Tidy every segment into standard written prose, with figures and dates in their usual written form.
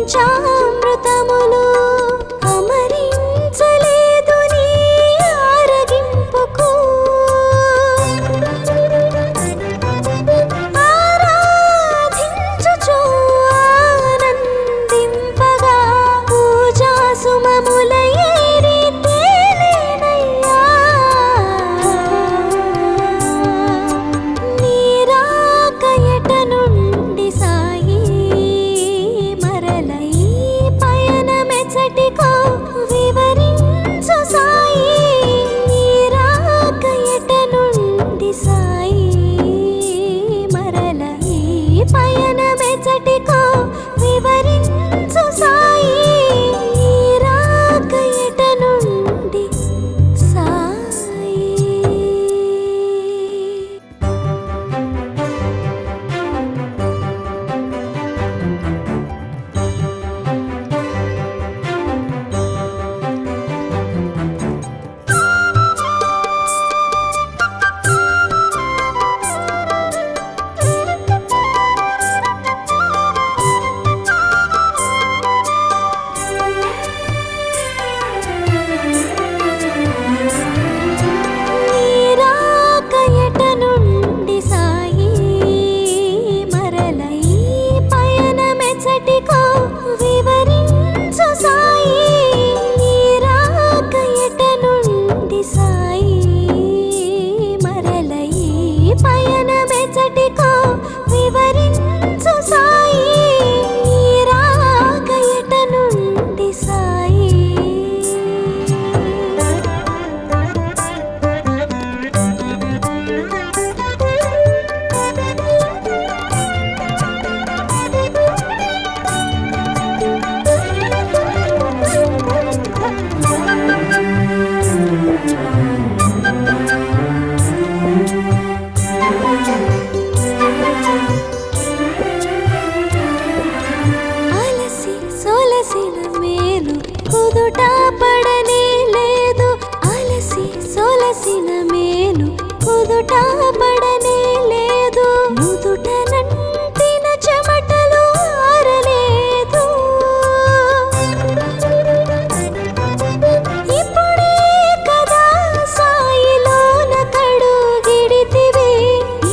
పంచామృతములు అమరించలేదు నీ ఆరగింపుకు ఆరాధించుచు ఆనందింపగా పూజా సుమముల ఏరి తేలేనయ్యా నీరాక ఎట నుండి సాయి మరలై పయనమెచ్చటికో వివరించు సాయి నీరాక ఎట నుండి సాయి మరలై పయనమెచ్చటికో వివరించు సాయి నీరాక ఎట నుండి సాయి. నీరాక ఎట నుండి సాయి మరలై పయనమెచ్చటికో వివరించు సాయి నీరాక ఎట నుండి సాయి మరలై పయనమెచ్చటికో వివరించు సాయి నీరాక ఎట నుండి సాయి. అలసి సొలసిన మేలు కుదుట పడనే లేదు అలసి సొలసిన మేలు కుదుట పడనే లేదు నుదుట నంటిన చెమటలు ఆరలేదు ఇప్పుడే కదా సాయిలోన కడుగిడితివి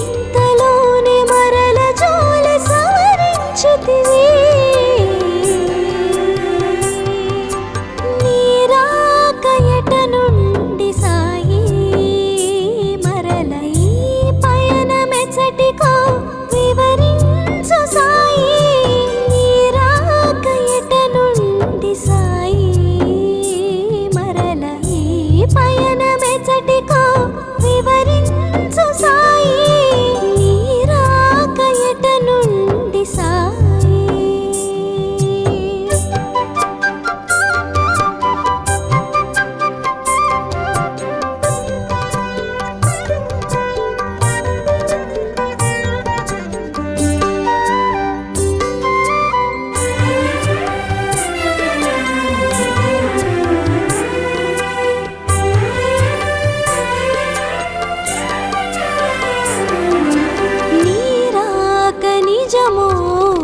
ఇంతలోనే మరల జోల సవరించితివి నీరాక ఎట నుండి సాయి మరలై పయనమెచ్చటికో వివరించు సాయి నీరాక ఎట నుండి సాయి మరలై పయనమెచ్చటికో వివరించు సాయి నీరాక ఎట నుండి సాయి. నీరాక నిజమో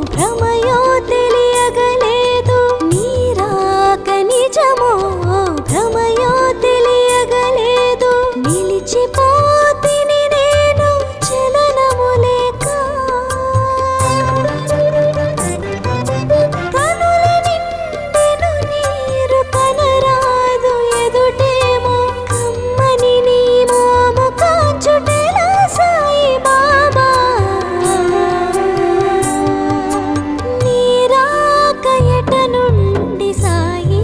భ్రమయో తెలియగలేదు నీరాక నిజమో భ్రమయో తెలియగలేదు నిలిచిపోతిని నేను చలనము లేక కనుల నిండెను నీరు కనరాదు ఎదుటేమో కమ్మని నీ మోము కాచుటెలా సాయి బాబా నీరాక ఎట నుండి సాయి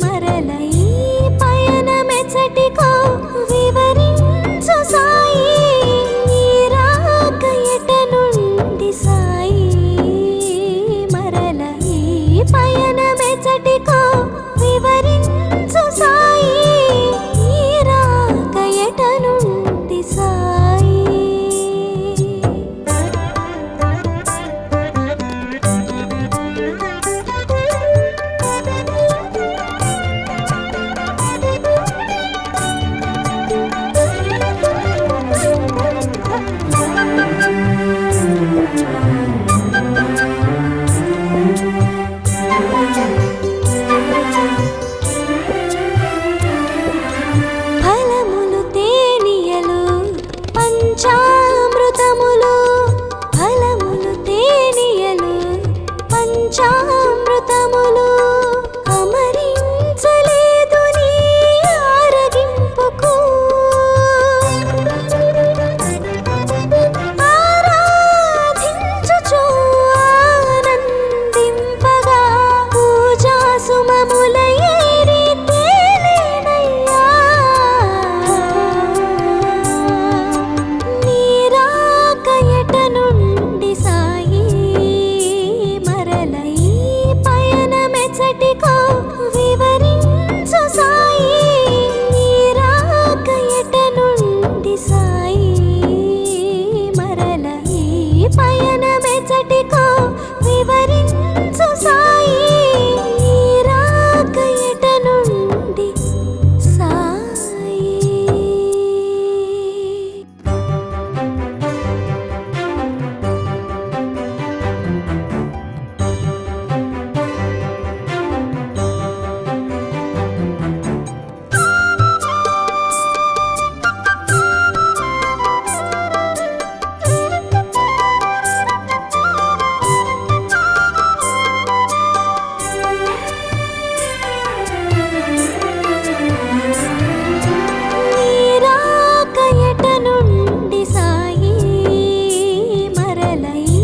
మరలై పయనమెచ్చటికో వివరించు సాయి నీరాక ఎట నుండి సాయి మరలై పయనమెచ్చటికో వివరించు సాయి నీరాక ఎట నుండి సాయి. ఫలములు తేనియలు పంచామృతములు, ఫలములు తేనియలు పంచామృతములు, అమరించలేదు నీ ఆరగింపుకు. ఆరాధించుచు ఆనందింపగా పూజా సుమముల ఏరి తేలేనయ్యా. నీ రాక ఎట నుండి సాయి, మరల ఈ పయనమెచ్చటికో వివరించు సాయి. నీ రాక ఎట నుండి సాయి, మరల ఈ పయనమెచ్చటికో వివరించు సాయి. నీ రాక ఎట నుండి సాయి. నీ రాక ఎట నుండి సాయి, మరల ఈ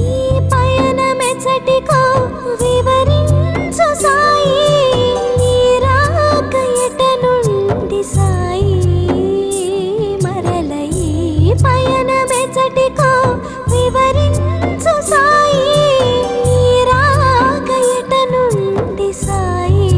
పయనమెచ్చటికో వివరించు సాయి. నీ రాక ఎట నుండి సాయి, మరల ఈ పయనమెచ్చటికో వివరించు సాయి. నీ రాక ఎట నుండి సాయి.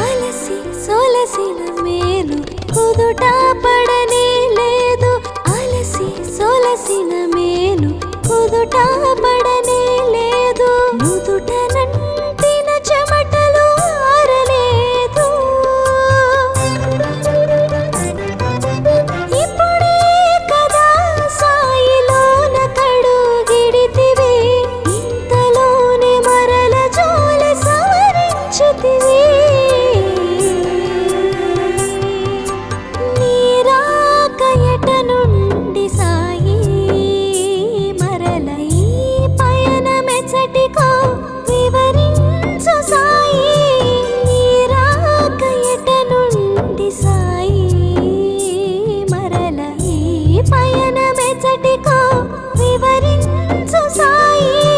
అలసి సొలసిన మేలు కుదుట పడనే లేదు. అలసి సొలసిన మేలు కుదుట పడనే లేదు. నుదుట నంటిన చెమటలు ఆరలేదు. ఇప్పుడే కదా సాయిలోన కడుగిడితివి, ఇంతలోనే మరల జోల సవరించితివి. నీ రాక ఎట నుండి సాయి, మరల ఈ పయనమెచ్చటికో వివరించు సాయి. నీ రాక ఎట నుండి సాయి, మరల ఈ పయనమెచ్చటికో వివరించు సాయి.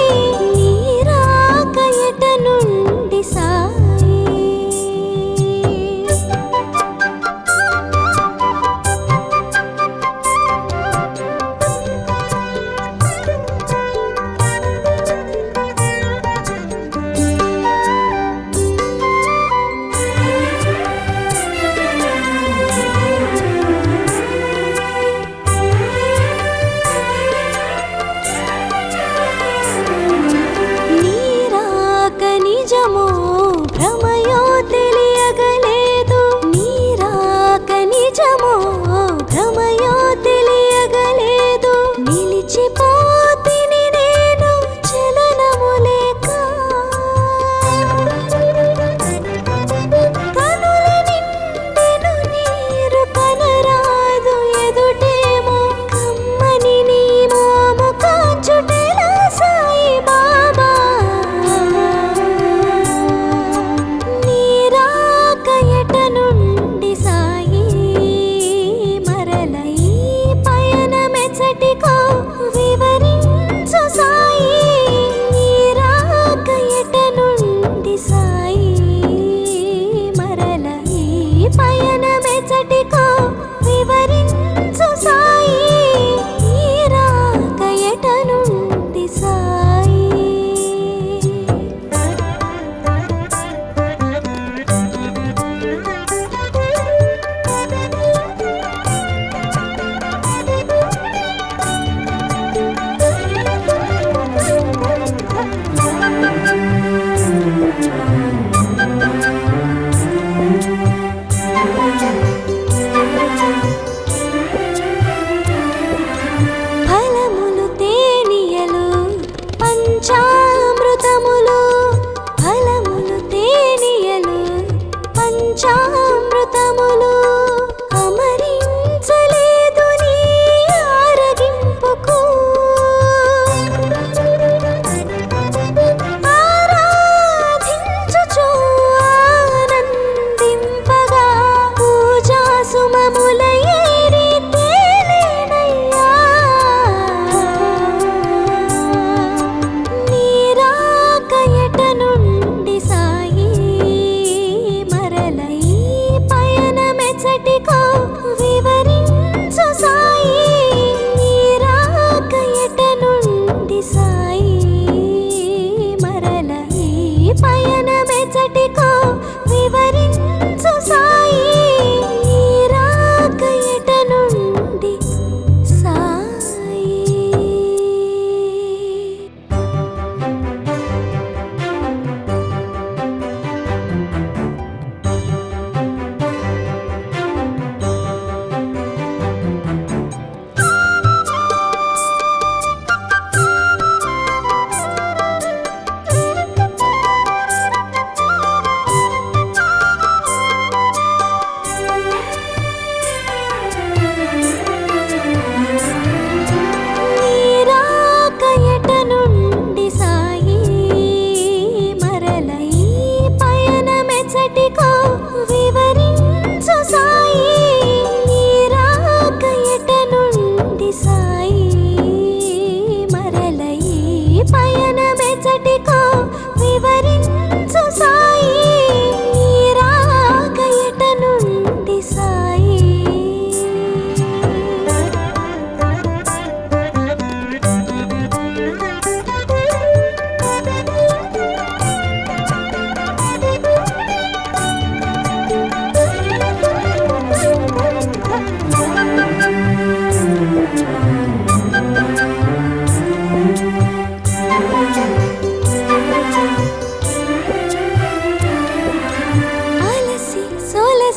నీ రాక ఎట నుండి సాయి. నీ రాక నిజమో భ్రమయో తెలియగలేదు. నీ రాక నిజమో భ్రమయో తెలియగలేదు. నిలిచిపోతిని నేను చలనము లేక. కనుల నిండెను నీరు కనరాదు ఎదుటేమో, కమ్మని నీ మోము కాచుటెలా సాయి బాబా. నీ రాక ఎట నుండి సాయి,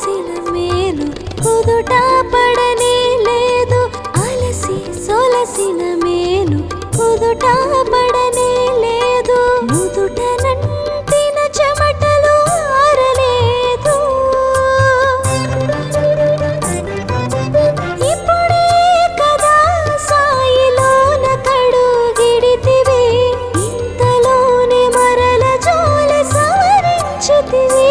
సొలసిన మేలు కుదుట పడనే లేదు అలసి సొలసిన మేలు కుదుట పడనే లేదు నుదుట నంటిన చెమటలు ఆరలేదు ఇప్పుడే కదా సాయిలోన కడుగిడితివి ఇంతలోనే మరల జోల సవరించితివి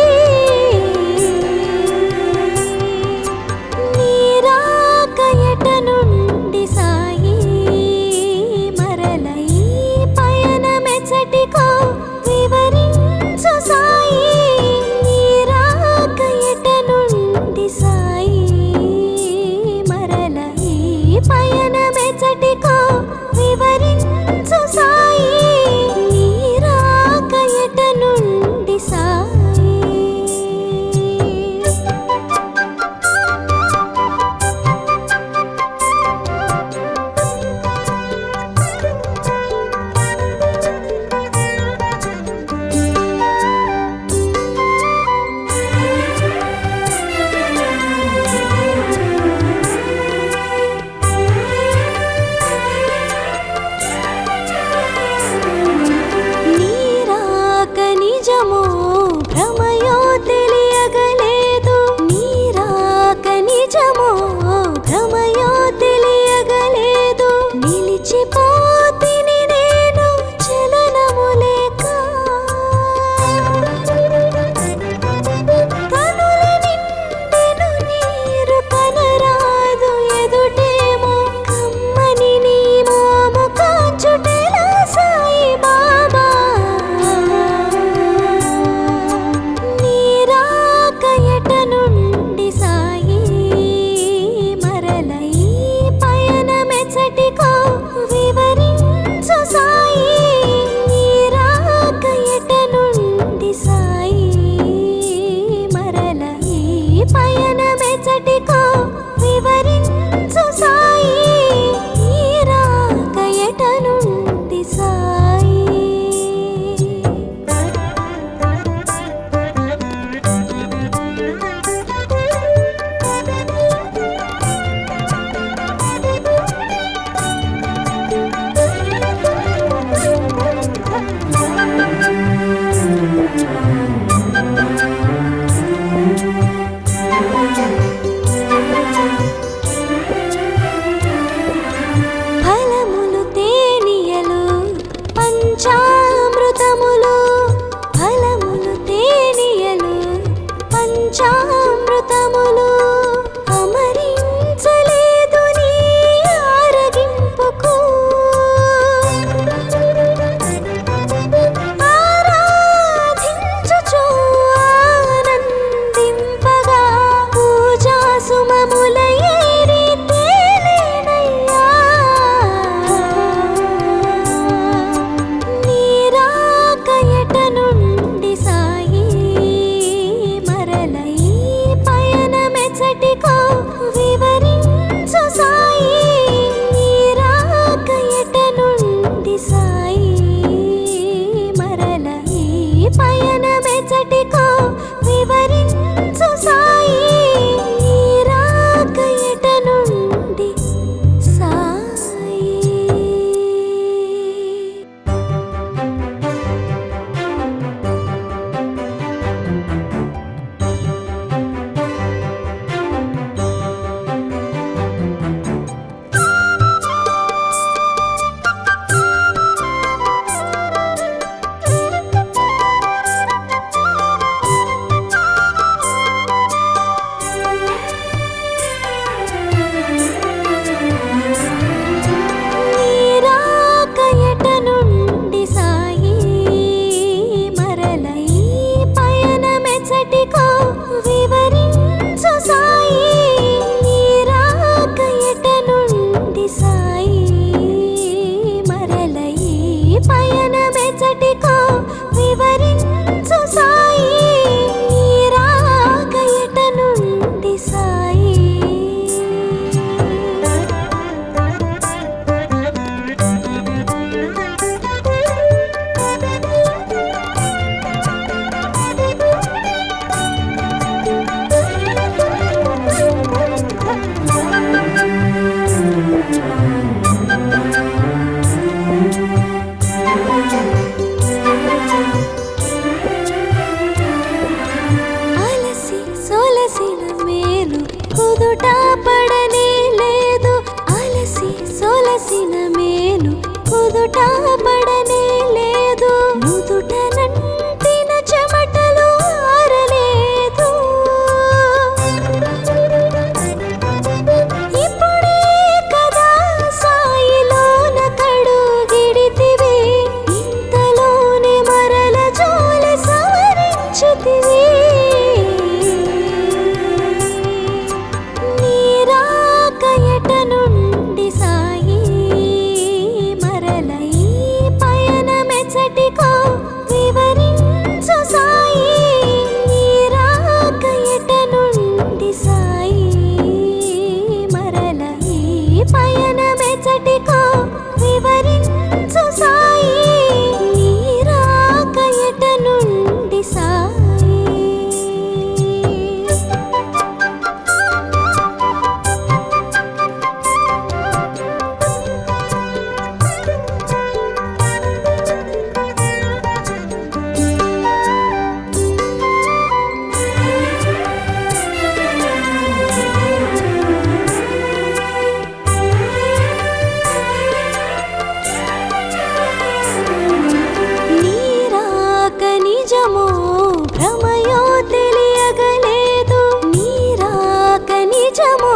నిజమో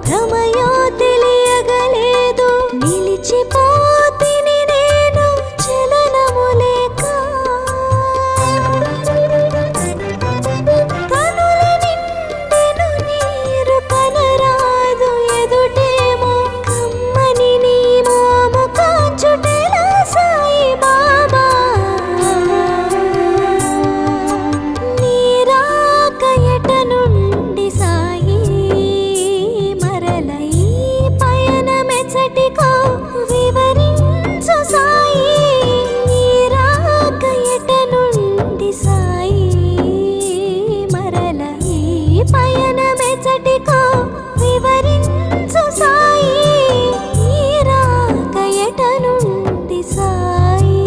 భ్రమయో తెలియగలేదు. నిలిచిపోతిని నేను చలనము లేక. కనుల నిండెను నీరు కనరాదు ఎదుటేమో కమ్మని నీ మోము కాచుటెలా సాయి బాబా. నీరాక ఎట నుండి సాయి మరల ఈ పయనమెచ్చటికో వివరించు సాయి. నీరాక ఎట నుండి సాయి మరల ఈ పయనమెచ్చటికో వివరించు సాయి. నీరాక ఎట నుండి సాయి.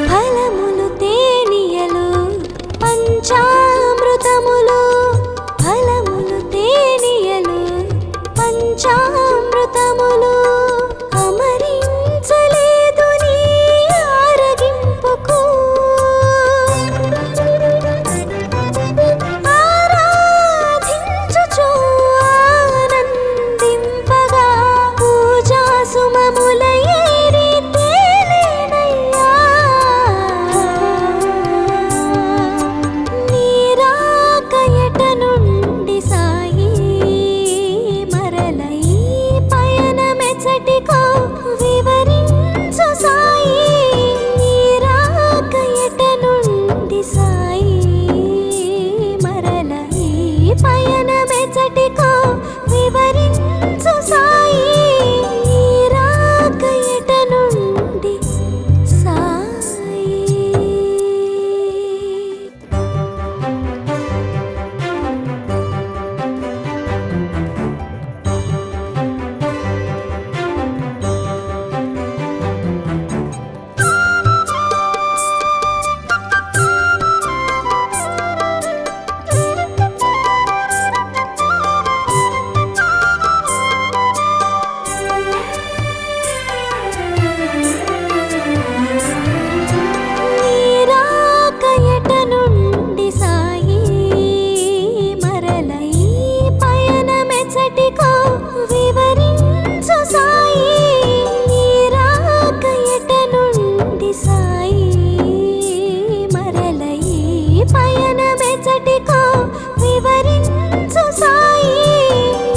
ఫలములు తేనియలు పంచామృతములు. ఫలములు తేనియలు పంచామృతములు. అమరించలేదు నీ ఆరగింపుకు. ఆరాధించుచు ఆనందింపగా పూజా సుమముల ఏరి తేలేనయ్యా. నీరాక ఎట నుండి సాయి మరల ఈ పయనమెచ్చటికో వివరించు సాయి. నీరాక ఎట నుండి సాయి మరల ఈ పయనమెచ్చటికో వివరించు సాయి. నీరాక ఎట నుండి సాయి. నీరాక ఎట నుండి సాయి మరల ఈ పయనమెచ్చటికో వివరించు సాయి. నీరాక ఎట నుండి సాయి మరల ఈ పయనమెచ్చటికో వివరించు సాయి.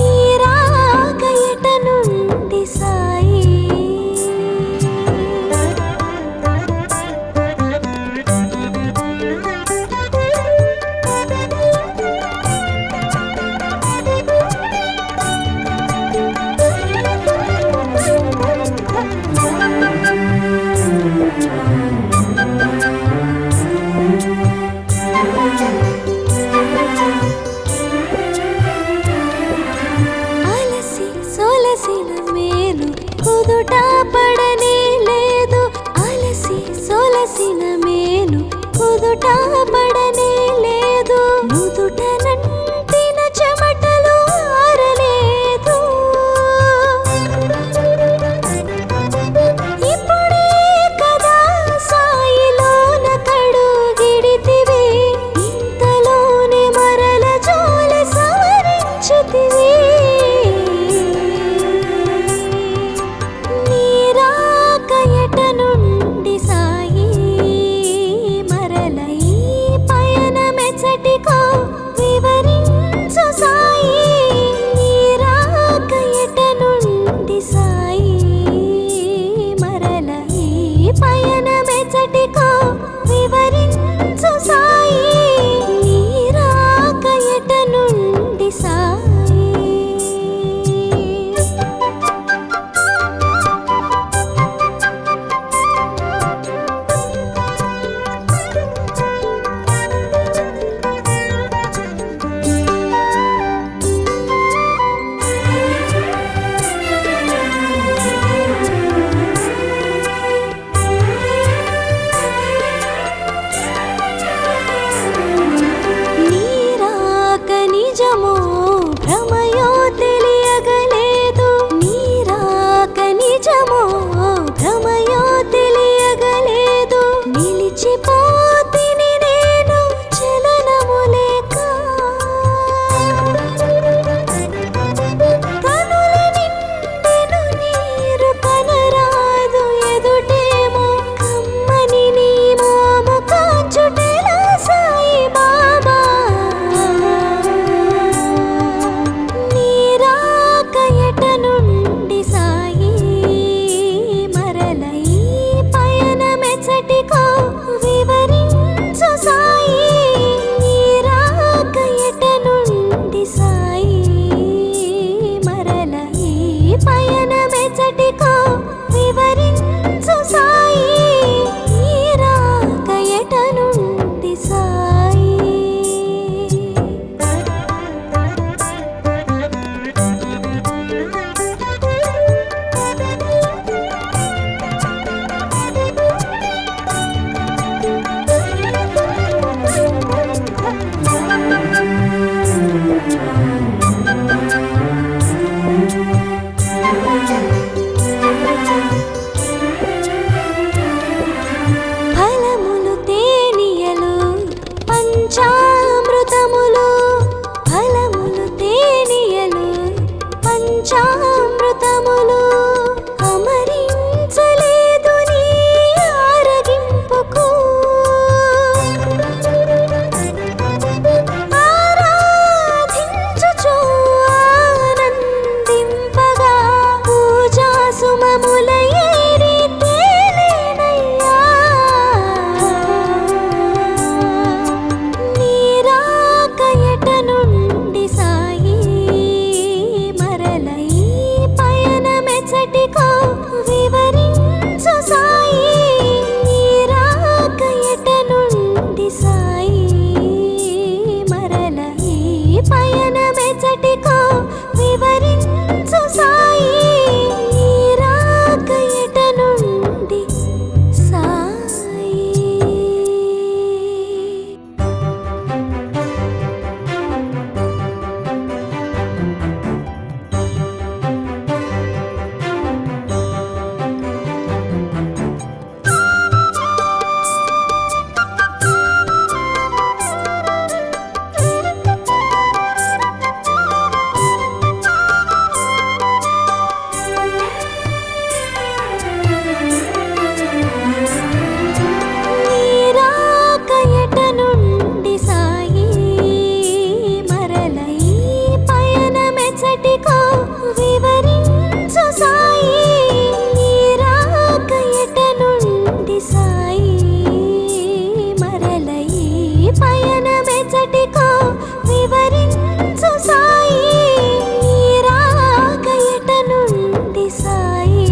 నీరాక ఎట నుండి సాయి. అలసి సొలసిన మేలు కుదుట పడనే లేదు. అలసి సొలసిన మేలు కుదుట పడనే లేదు. నుదుట నంటిన చెమటలు ఆరలేదు. ఇప్పుడే కదా సాయిలోన కడుగిడితివి. ఇంతలోనే మరల జోలి సవరించితివి. నీరాక ఎట నుండి సాయి మరల ఈ పయన మెచ్చటికో వివరించు సాయి నీ రాక ఎట నుండి సాయి ఫలములు తేనియలు పంచామృతములు ఫలములు తేనియలు పంచామృతములు అమరించలేదు నీ ఆరగింపుకు ఆరాధించుచు ఆనందింపగా పూజా సుమముల ఏరి తేలేనయ్యా నీ రాక ఎట నుండి సాయి మరల ఈ పయనమెచ్చటికో వివరించు సాయి నీ రాక ఎట నుండి సాయి మరల ఈ పయనమెచ్చటికో వివరించు సాయి నీ రాక ఎట నుండి సాయి నీ రాక ఎట నుండి సాయి మరల ఈ పయనమెచ్చటికో వివరించు సాయి నీ రాక ఎట నుండి సాయి మరల ఈ పయనమెచ్చటికో వివరించు సాయి నీ రాక ఎట నుండి సాయి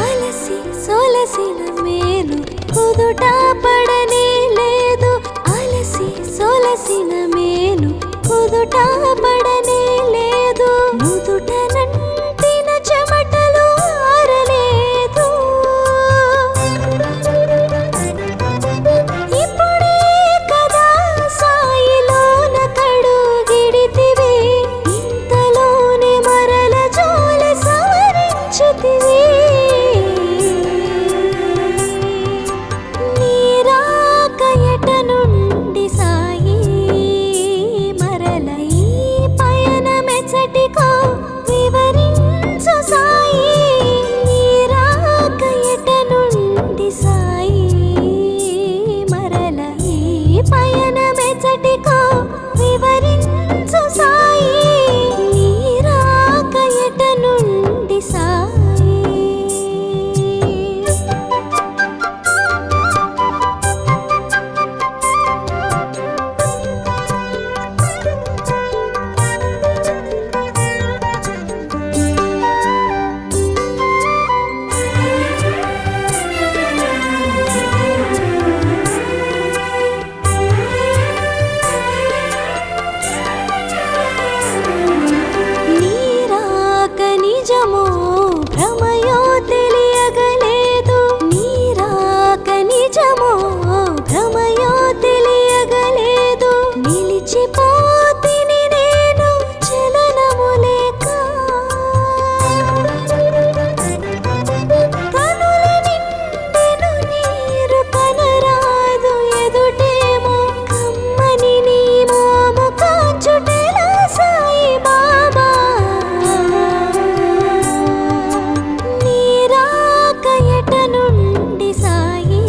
అలసి సొలసిన మేలు కుదుట పడనే లేదు అలసి సొలసిన మేలు కుదుట పడనే లేదు నుదుట నంటిన చెమటలు ఆరలేదు ఇప్పుడే కదా సాయిలోన కడుగిడితివి ఇంతలోనే మరల జోలె సవరించితివి నీ రాక ఎట నుండి సాయి మరల ఈ పయనమెచ్చటికో వివరించు సాయి నీ రాక ఎట నుండి సాయి మరల ఈ పయనమెచ్చటికో వివరించు సాయి నీ రాక ఎట నుండి సాయి నీ రాక నిజమో భ్రమయో తెలియగలేదు నీ రాక నిజమో భ్రమయో తెలియగలేదు నిలిచిపోతిని నేను చలనము లేక కనుల నిండెను నీరు కనరాదు ఎదుటేమో కమ్మని నీ మోము కాచుటెలా సాయి బాబా నీ రాక ఎట నుండి సాయి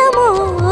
దినమో